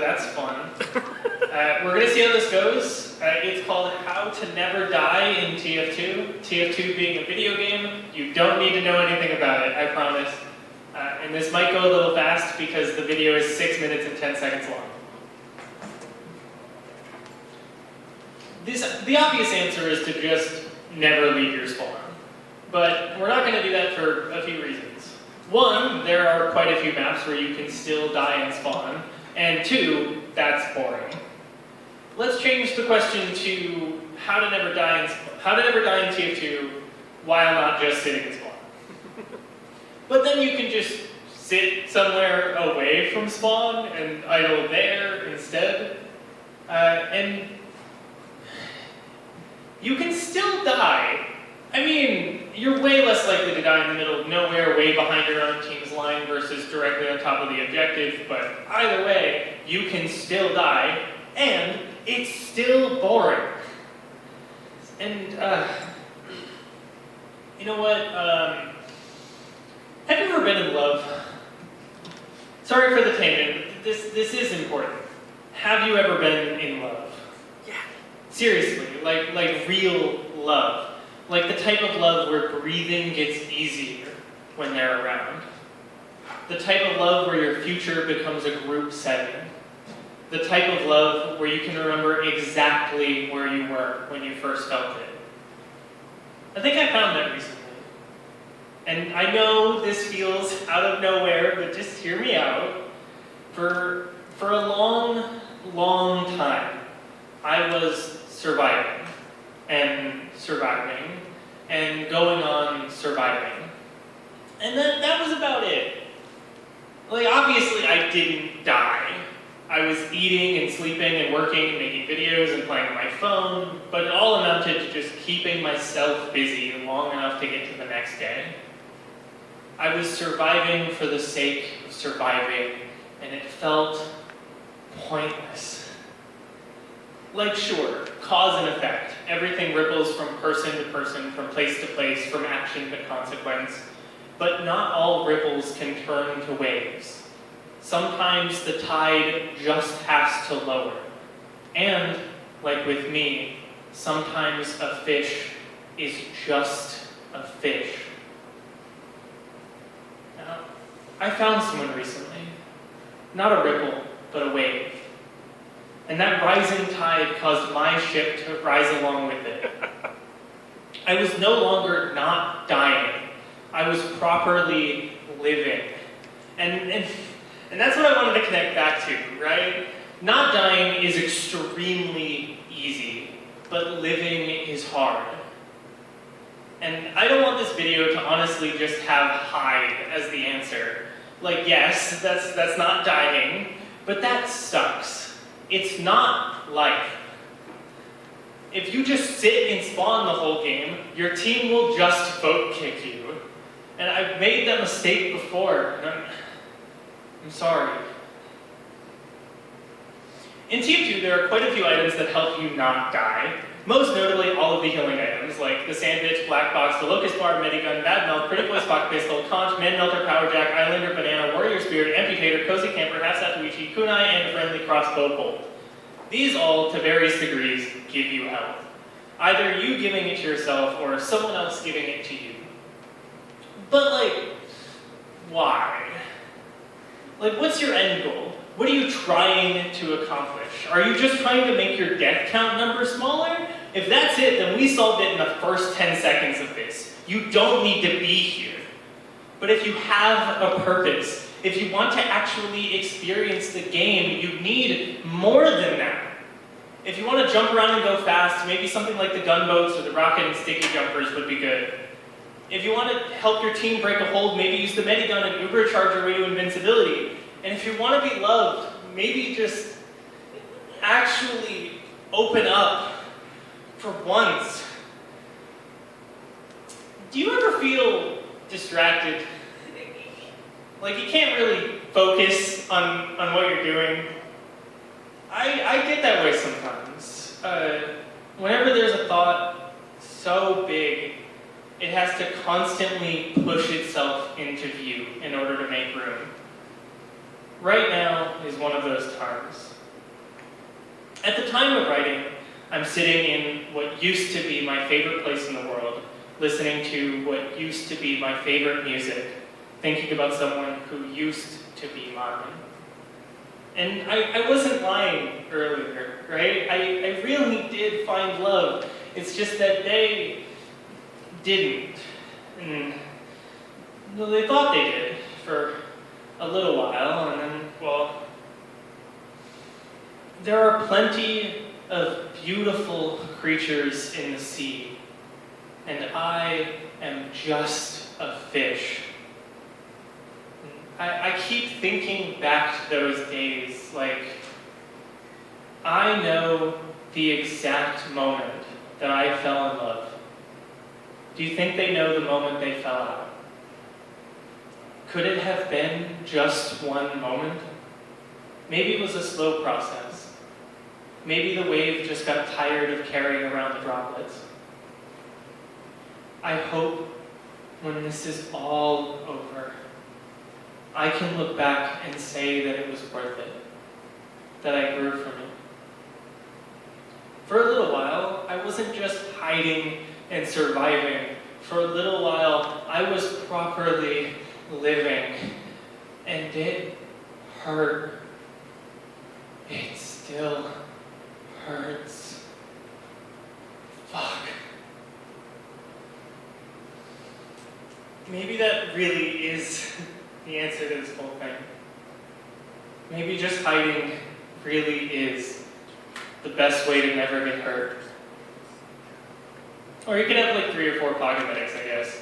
That's fun. We're going to see how this goes. It's called How to Never Die in TF2. TF2 being a video game, you don't need to know anything about it, I promise. And this might go a little fast because the video is 6 minutes and 10 seconds long. The obvious answer is to just never leave your spawn. But we're not going to do that for a few reasons. One, there are quite a few maps where you can still die and spawn. And two, that's boring. Let's change the question to how to never die in TF2 while not just sitting in spawn. But then you can just sit somewhere away from spawn and idle there instead. And you can still die. I mean, you're way less likely to die in the middle of nowhere, way behind your own team's line versus directly on top of the objective, but either way, you can still die, and it's still boring. And, you know what, have you ever been in love? Sorry for the tangent, this is important. Have you ever been in love? Yeah. Seriously, like real love. Like the type of love where breathing gets easier when they're around. The type of love where your future becomes a group setting. The type of love where you can remember exactly where you were when you first felt it. I think I found that recently. And I know this feels out of nowhere, but just hear me out. For a long, long time, I was surviving. And surviving, and going on surviving. And that was about it. Like, obviously I didn't die. I was eating and sleeping and working and making videos and playing on my phone, but it all amounted to just keeping myself busy long enough to get to the next day. I was surviving for the sake of surviving, and it felt pointless. Like, sure, cause and effect. Everything ripples from person to person, from place to place, from action to consequence. But not all ripples can turn to waves. Sometimes the tide just has to lower. And, like with me, sometimes a fish is just a fish. Now, I found someone recently. Not a ripple, but a wave. And that rising tide caused my ship to rise along with it. I was no longer not dying. I was properly living. And that's what I wanted to connect back to, right? Not dying is extremely easy, but living is hard. And I don't want this video to honestly just have hide as the answer. Like, yes, that's not dying, but that sucks. It's not life. If you just sit and spawn the whole game, your team will just vote kick you. And I've made that mistake before, and I'm sorry. In TF2, there are quite a few items that help you not die. Most notably, all of the healing items, like the Sandwich, Black Box, the Locust Bar, Medigun, Bad Milk, Pretty Boy Spock Pistol, Conch, Man Melter, Power Jack, Islander, Banana, Warrior Spirit, Amputator, Cozy Camper, Half Satuichi, Kunai, and a Friendly Crossbow Bolt. These all, to various degrees, give you health. Either you giving it to yourself or someone else giving it to you. But like, why? Like, what's your end goal? What are you trying to accomplish? Are you just trying to make your death count number smaller? If that's it, then we solved it in the first 10 seconds of this. You don't need to be here. But if you have a purpose, if you want to actually experience the game, you need more than that. If you want to jump around and go fast, maybe something like the gunboats or the rocket and sticky jumpers would be good. If you want to help your team break a hold, maybe use the Medigun and Ubercharge your way to invincibility. And if you want to be loved, maybe just actually open up for once. Do you ever feel distracted? Like you can't really focus on what you're doing? I get that way sometimes. Whenever there's a thought so big, it has to constantly push itself into view in order to make room. right now is one of those times. At the time of writing, I'm sitting in what used to be my favorite place in the world, listening to what used to be my favorite music, thinking about someone who used to be Maven. And I wasn't lying earlier, right? I really did find love. It's just that they didn't. And well, they thought they did for a little while, and then, well, there are plenty of beautiful creatures in the sea, and I am just a fish. I keep thinking back to those days, like, I know the exact moment that I fell in love. Do you think they know the moment they fell out? Could it have been just one moment? Maybe it was a slow process. Maybe the wave just got tired of carrying around the droplets. I hope when this is all over, I can look back and say that it was worth it, that I grew from it. For a little while, I wasn't just hiding and surviving. For a little while, I was properly living, and it hurt. It still hurts. Fuck. Maybe that really is the answer to this whole thing. Maybe just hiding really is the best way to never get hurt. Or you can have like 3 or 4 pocket medics, I guess.